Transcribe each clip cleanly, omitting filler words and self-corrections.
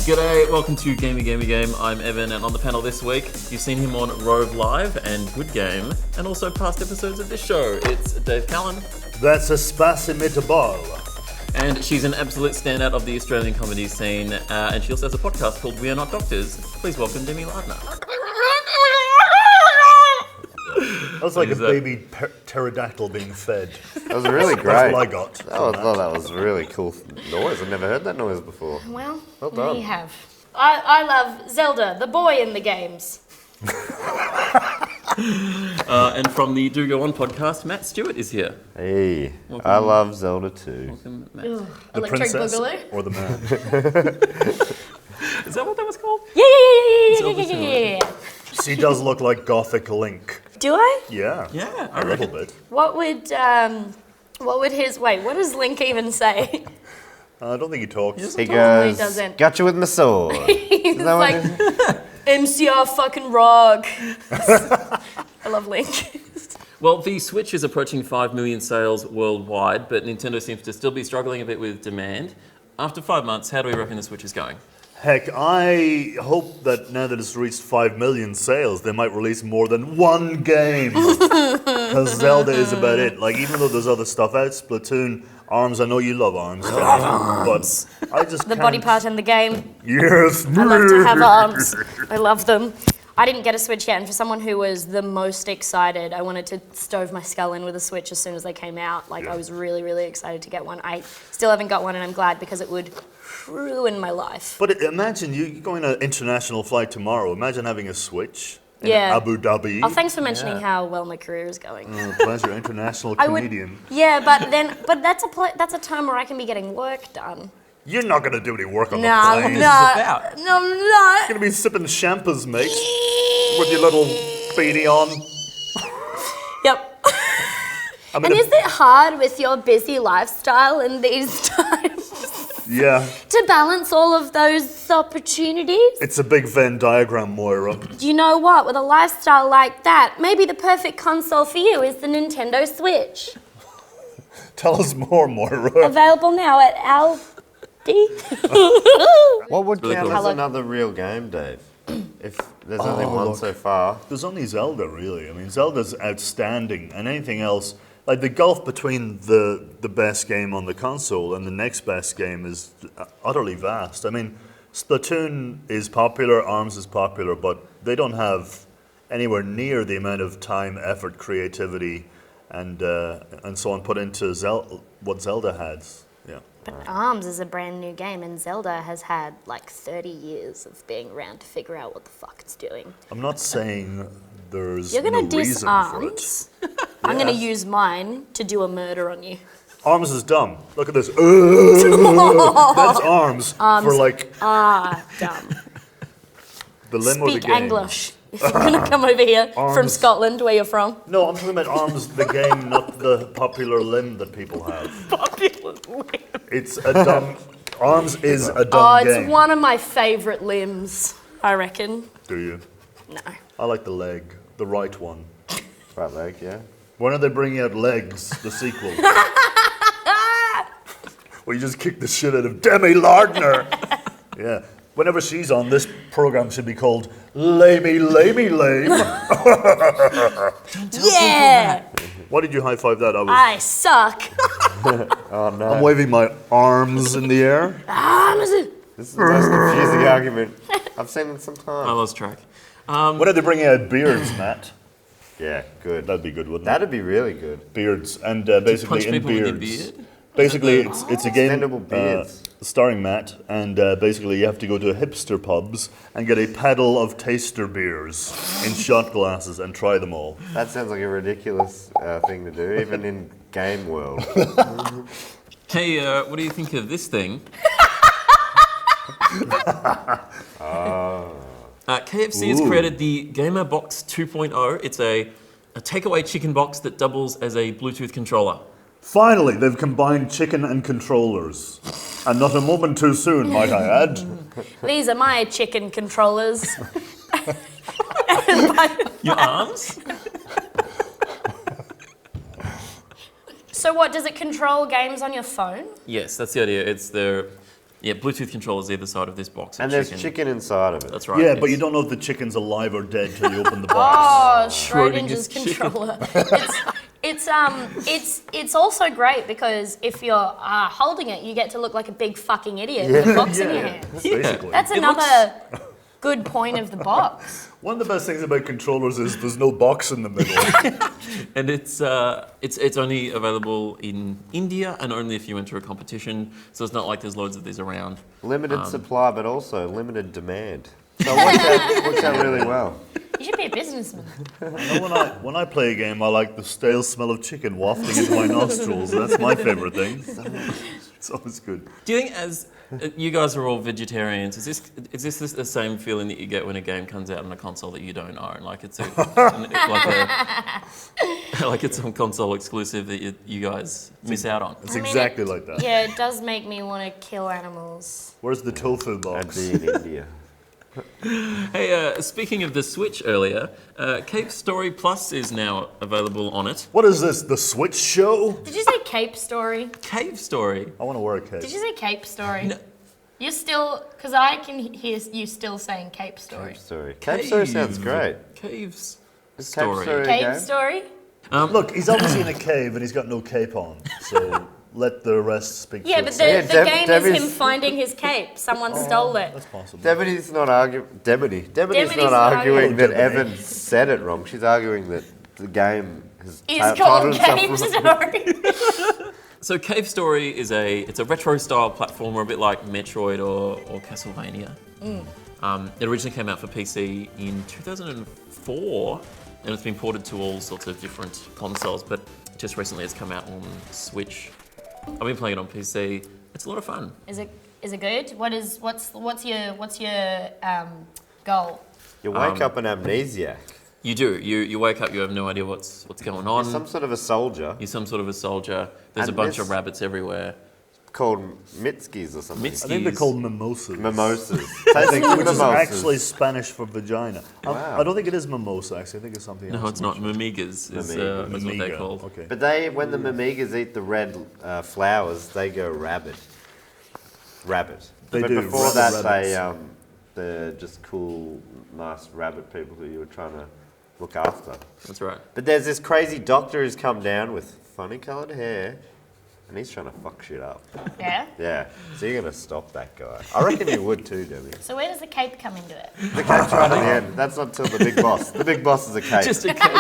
G'day, welcome to Gamey Game. I'm Evan, and on the panel this week, you've seen him on Rove Live and Good Game, and also past episodes of this show. It's Dave Callan. That's a spasimitable. And she's an absolute standout of the Australian comedy scene, and she also has a podcast called We Are Not Doctors. Please welcome Demi Lardner. That was like a baby pterodactyl being fed. That was really great. That's what I got. I thought that was a really cool noise. I've never heard that noise before. Well done. we have. I love Zelda, the boy in the games. And from the Do Go On podcast, Matt Stewart is here. Hey, Welcome. I love Zelda too. Welcome, Matt. The Electric princess Boogaloo. or the man? Is that what that was called? Yeah. She does look like Gothic Link. Do I? Yeah. Yeah, I A little reckon. bit. What does Link even say? I don't think he talks. He Totally goes, doesn't. "Gotcha with my sword." He's that what like, MCR fucking Rog. I love Link. Well, the Switch is approaching 5 million sales worldwide, but Nintendo seems to still be struggling a bit with demand. After 5 months, how do we reckon the Switch is going? Heck, I hope that now that it's reached 5 million sales, they might release more than one game. Because Zelda is about it. Like, even though there's other stuff out, Splatoon, ARMS, I know you love ARMS. But I just The body part in the game. Yes. I love to have arms. I love them. I didn't get a Switch yet, and for someone who was the most excited, I wanted to stove my skull in with a Switch as soon as they came out. Like, I was really, really excited to get one. I still haven't got one, and I'm glad because it would ruin my life. But imagine you going on an international flight tomorrow. Imagine having a Switch in Yeah. Abu Dhabi. Oh, thanks for mentioning how well my career is going. Pleasure, international I would- comedian. Yeah, but that's a time where I can be getting work done. You're not going to do any work on No, the plane. is about? no, I'm not. You're going to be sipping champers, mate, with your little beanie on. Yep. I mean, And is it hard with your busy lifestyle in these times yeah, to balance all of those opportunities? it's a big Venn diagram, Moira. Do you know what? With a lifestyle like that, maybe the perfect console for you is the Nintendo Switch. Tell us more, Moira. Available now at Aldi. What would Really count cool. as another real game, Dave? If there's only one look. so far. There's only Zelda, really. I mean, Zelda's outstanding, and anything else, like the gulf between the best game on the console and the next best game is utterly vast. I mean, Splatoon is popular, ARMS is popular, but they don't have anywhere near the amount of time, effort, creativity, and so on put into what Zelda has. Yeah. But ARMS is a brand new game, and Zelda has had like 30 years of being around to figure out what the fuck it's doing. I'm not saying there's You're gonna no diss reason for it. ARMS. I'm gonna use mine to do a murder on you. ARMS is dumb. Look at this. That's ARMS for like Dumb. the limb of the Speak game. English. If you're gonna come over here from ARMS. Scotland, where you're from. No, I'm talking about ARMS, the game, not the popular limb that people have. Popular. It's a dumb. ARMS is a Oh, dumb it's game. one of my favourite limbs, I reckon. Do you? No. I like the leg, the right one. Right leg, yeah. When are they bringing out Legs, the sequel? Where you just kick the shit out of Demi Lardner. Yeah. Whenever she's on, this program should be called Lamey Lame. Yeah! Why did you high five that? I suck. Oh no. I'm waving my arms in the air. This is the most confusing argument I've seen in some I time. lost track. When are they bringing out beards, Matt? Yeah, good. That'd be good, wouldn't it? That'd be really good. Beards, and basically Punch in people with your beards. beard? Basically, it's a game Extendable beards. starring Matt, and basically you have to go to hipster pubs and get a paddle of taster beers in shot glasses and try them all. That sounds like a ridiculous thing to do, even in game world. Hey, what do you think of this thing? KFC has created the Gamer Box 2.0. It's a takeaway chicken box that doubles as a Bluetooth controller. Finally, they've combined chicken and controllers. And not a moment too soon, might I add. These are my chicken controllers. Your arms? So what, does it control games on your phone? Yes, that's the idea. It's Yeah, Bluetooth controllers either side of this box. And there's chicken inside of it. That's right. Yeah, yes. but you don't know if the chicken's alive or dead till you open the box. Oh, Schrodinger's controller. It's also great because if you're holding it, you get to look like a big fucking idiot with a box in your hands. Basically. That's another good point of the box. One of the best things about controllers is there's no box in the middle. And it's only available in India and only if you enter a competition. So it's not like there's loads of these around. Limited supply, but also limited demand. So it works out really well. You should be a businessman. You know, when I play a game, I like the stale smell of chicken wafting into my nostrils. That's my favourite thing. It's always good. Do you think, as you guys are all vegetarians, is this the same feeling that you get when a game comes out on a console that you don't own? Like it's like it's some console exclusive that you guys miss out on. It's exactly like that. Yeah, it does make me want to kill animals. Where's the tofu And box? be in India. Hey, speaking of the Switch earlier, Cape Story Plus is now available on it. What is this, the Switch show? Did you say Cape Story? Cave Story. I want to wear a cape. Did you say Cape Story? No. You're still, because I can hear you still saying Cape Story. Cape Story. Cape Story sounds great. Caves Is Cape Story. Story a Cape game? Story? Look, he's obviously in a cave and he's got no cape on, so let the rest speak Yeah, for but itself. the game Debbie's- is him finding his cape. Someone stole it. That's possible. Demeny's not arguing. Demeny's Demeny's not not arguing that arguing. Evan said it wrong. She's arguing that the game has It's called titled Cape itself Story. So Cave Story is a retro style platformer, a bit like Metroid or Castlevania. It originally came out for PC in 2004, and it's been ported to all sorts of different consoles. But just recently, it's come out on Switch. I've been playing it on PC. It's a lot of fun. Is it good? What's your goal? You wake up an amnesiac. You do. You wake up. You have no idea what's going on. Some sort of a soldier You're some sort of a soldier. There's And a bunch this- of rabbits everywhere. called Mitskis or something. I think they're called mimosas. Mimosas. I think, Tasting which is mimosas. actually Spanish for vagina. Wow. I don't think it is mimosa, actually. I think it's something else. No, it's not. Mimigas is what Mimiga. they're called. Okay. But when the mimigas eat the red flowers, they go rabid. Rabbit. They but do, before rabid that, they're just cool, nice rabbit people who you were trying to look after. That's right. But there's this crazy doctor who's come down with funny coloured hair, and he's trying to fuck shit up. Yeah. Yeah. So you're gonna stop that guy. I reckon you would too, Debbie. So where does the cape come into it? The cape's right at the end. That's not till the big boss. The big boss is a cape. Just a cave.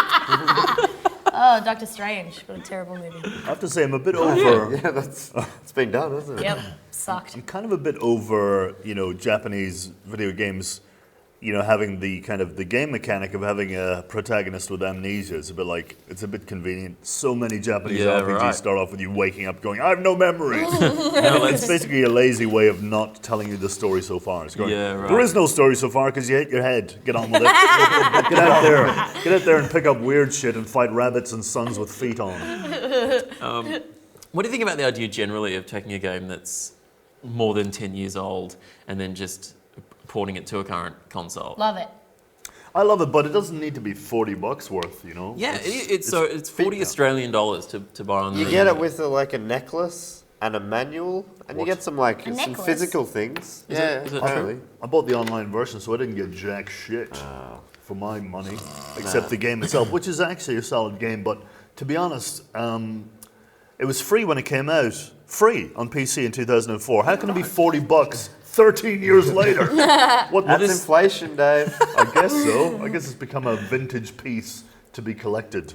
Oh, Doctor Strange. What a terrible movie. I have to say, I'm a bit over. Yeah, it's been done, hasn't it? Yep. Sucked. I'm kind of a bit over, Japanese video games, having the kind of the game mechanic of having a protagonist with amnesia. It's a bit like, it's a bit convenient. So many Japanese Yeah, RPGs right. start off with you waking up going, I have no memories. No, It's basically a lazy way of not telling you the story so far. It's going, Yeah, right. there is no story so far because you hit your head. Get on with it. Get out there. Get out there and pick up weird shit and fight rabbits and suns with feet on. What do you think about the idea generally of taking a game that's more than 10 years old and then just porting it to a current console? Love it. I love it, but it doesn't need to be $40 worth, Yeah, it's 40 Australian dollars to buy on You the... get it with a necklace and a manual, and you get some some necklace? physical things. Is yeah, it apparently. I bought the online version, so I didn't get jack shit for my money, except the game itself, which is actually a solid game. But to be honest, it was free when it came out, free on PC in 2004. How can it be $40 13 years later? That's inflation, Dave. I guess so. I guess it's become a vintage piece to be collected.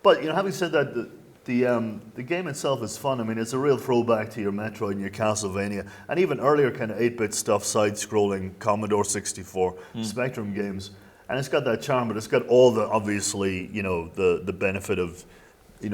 But having said that, the game itself is fun. I mean, it's a real throwback to your Metroid and your Castlevania, and even earlier kind of 8-bit stuff, side-scrolling Commodore 64, Spectrum games. And it's got that charm, but it's got all the obviously the benefit of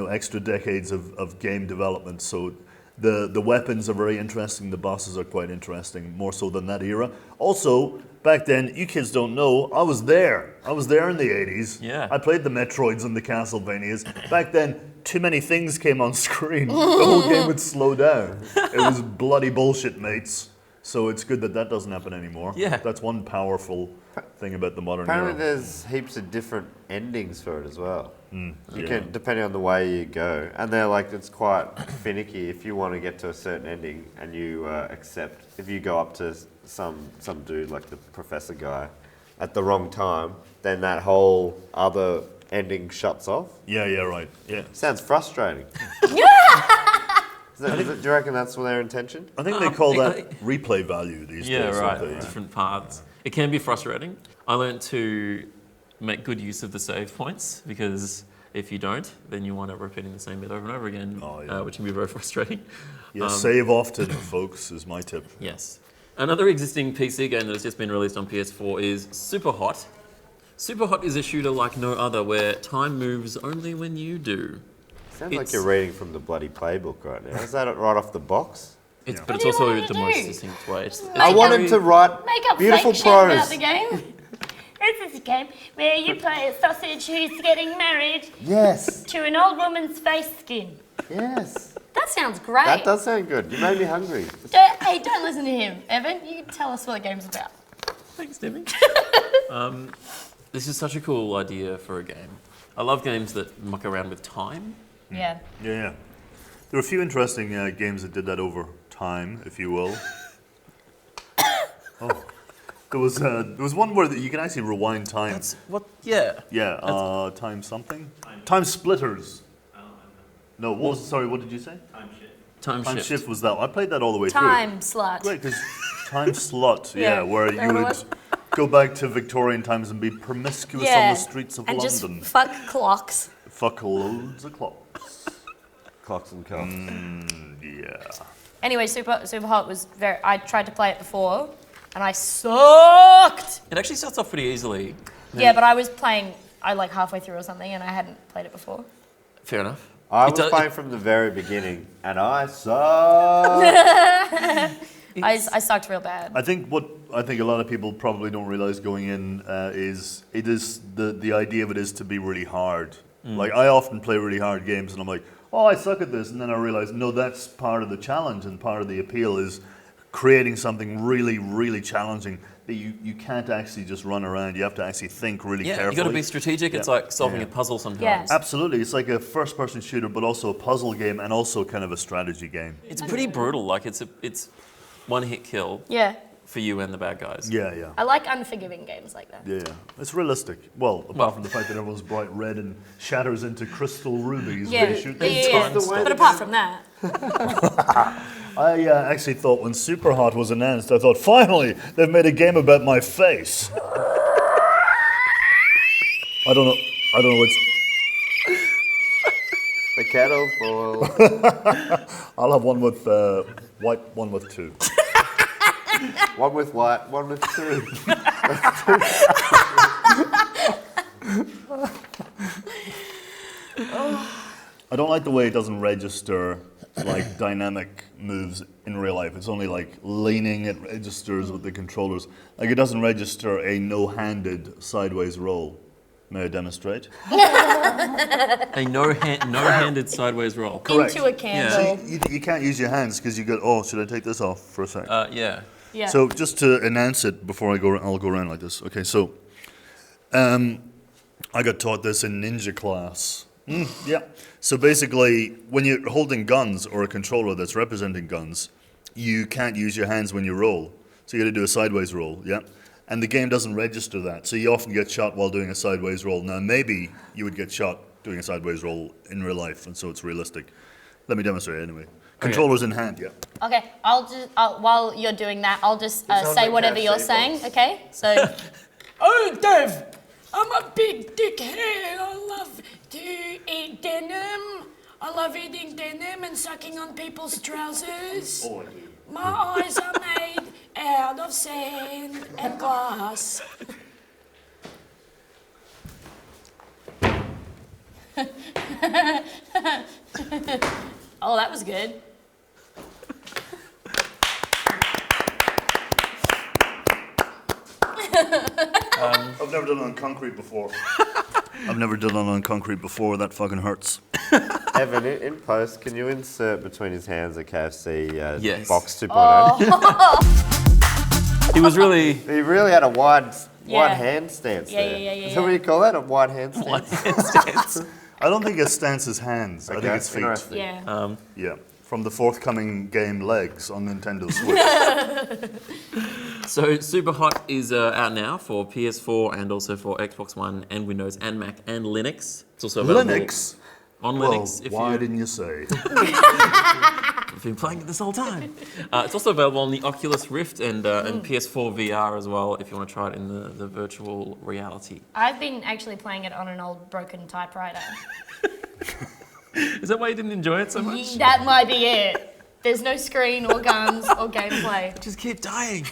extra decades of game development. So the weapons are very interesting. The bosses are quite interesting, more so than that era. Also, back then, you kids don't know, I was there. I was there in the 80s. Yeah. I played the Metroids and the Castlevanias. Back then, too many things came on screen. The whole game would slow down. It was bloody bullshit, mates. So it's good that doesn't happen anymore. Yeah. That's one powerful thing about the modern Apparently era. there's heaps of different endings for it as well. You yeah. can, depending on the way you go. And they're like, it's quite finicky if you want to get to a certain ending and you accept. If you go up to some dude, like the professor guy, at the wrong time, then that whole other ending shuts off. Yeah, right. Yeah. Sounds frustrating. Do you reckon that's their intention? I think they call that replay value these Yeah, days. right. Don't they? Different paths. It can be frustrating. I learned to make good use of the save points because if you don't, then you wind up repeating the same bit over and over again, which can be very frustrating. Yeah, save often, folks, is my tip. Yes. Another existing PC game that has just been released on PS4 is Superhot. Superhot is a shooter like no other where time moves only when you do. Sounds like you're reading from the bloody playbook right now. Is that right off the box? It's, Yeah. But it's What do you also want me the to most do? succinct way. It's I want him to write Make up beautiful fake shit about prose. the game. This is a game where you play a sausage who's getting married Yes, to an old woman's face skin. yes. That sounds great. That does sound good. You made me hungry. Don't listen to him, Evan. You tell us what the game's about. Thanks, Demi. This is such a cool idea for a game. I love games that muck around with time. Yeah. Yeah. There are a few interesting games that did that over time, if you will. There was one where you can actually rewind time. That's what? Yeah. Yeah, time something? Time Splitters. No, what did you say? Time Time shift. Shift was that. I played that all the way Time slut. through. Great, because Time Slot, Yeah, where is that you what it would was? go back to Victorian times and be promiscuous on Yeah. the streets of And London. just fuck clocks. Fuck loads of clocks. Clocks and cuffs. Yeah. Anyway, Superhot was very. I tried to play it before, and I sucked. It actually starts off pretty easily. Yeah, but I was playing. I like halfway through or something, and I hadn't played it before. Fair enough. I It was does- playing from the very beginning, and I suck. I sucked real bad. I think a lot of people probably don't realize going in is the idea of it is to be really hard. Like I often play really hard games and I'm like, oh, I suck at this, and then I realize no, that's part of the challenge and part of the appeal is creating something really, really challenging that you can't actually just run around. You have to actually think really Yeah, carefully. you got to be strategic. It's Yeah. like solving Yeah. a puzzle sometimes. Yeah. Absolutely, it's like a first-person shooter, but also a puzzle game and also kind of a strategy game. It's pretty brutal. Like it's one hit kill Yeah. for you and the bad guys. Yeah. I like unforgiving games like that. Yeah, it's realistic. Well, apart from the fact that everyone's bright red and shatters into crystal rubies Yeah. when you shoot them. Yeah. the way But that apart from that, I actually thought when Superhot was announced, I thought, finally, they've made a game about my face. I don't know what's... The kettle's boiled. I'll have one with white, one with two. One with white, one with two. I don't like the way it doesn't register like dynamic moves in real life. It's only like leaning, it registers with the controllers. Like it doesn't register a no-handed sideways roll. May I demonstrate? A no-handed sideways roll. Correct. into a candle. You can't use your hands because you go, oh, should I take this off for a sec? Yeah. Yeah. So just to announce it before I'll go around like this. Okay, so I got taught this in ninja class. Yeah. So basically, when you're holding guns or a controller that's representing guns, you can't use your hands when you roll. So you got to do a sideways roll. Yeah. And the game doesn't register that. So you often get shot while doing a sideways roll. Now maybe you would get shot doing a sideways roll in real life, and so it's realistic. Let me demonstrate anyway. Controllers in hand. Yeah. Okay, while you're doing that, I'll just sounds say like whatever KFC you're box. saying, okay? So, Oh, Dev, I'm a big dickhead. I love to eat denim. I love eating denim and sucking on people's trousers. Oh, I do. My eyes are made out of sand and glass. oh, that was good. I've never done it on concrete before. That fucking hurts. Evan, in post, can you insert between his hands a KFC Yes. box 2.0? He was really. He really had a wide white hand stance there. Yeah. Is that what you call that? A white hand stance? White hand stance. I don't think it's stance is hands. I think it's feet. interesting. Yeah. Yeah. From the forthcoming game Legs on Nintendo Switch. So Superhot is out now for PS4 and also for Xbox One and Windows and Mac and Linux. It's also available Linux. on Well, Linux. why didn't you say? I've been playing it this whole time. It's also available on the Oculus Rift and PS4 VR as well if you want to try it in the virtual reality. I've been actually playing it on an old broken typewriter. Is that why you didn't enjoy it so much? That might be it. There's no screen or guns or gameplay. Just keep dying.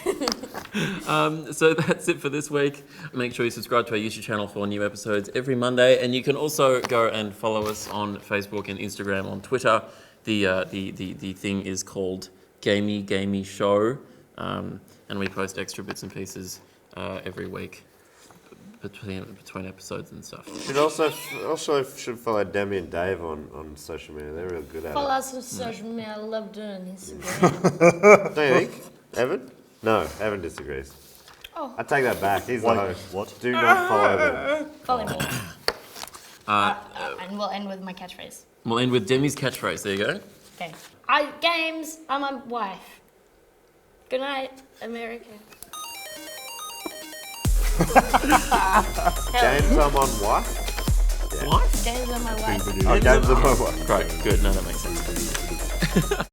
So that's it for this week. Make sure you subscribe to our YouTube channel for new episodes every Monday, and you can also go and follow us on Facebook and Instagram, on Twitter. The thing is called Gamey Show, and we post extra bits and pieces every week between episodes and stuff. Should also should follow Demi and Dave on social media. They're real good at Follow it. us on social media. I love doing this. Don't you think? Evan? No, Evan disagrees. Oh. I take that back. He's the What? host. What? Do not follow them. Follow me. And we'll end with my catchphrase. We'll end with Demi's catchphrase. There you go. Okay. Games are my wife. Good night, America. Games I'm on what? What? Games are my wife. Oh, games I'm on what? Great. Good. No, that makes sense.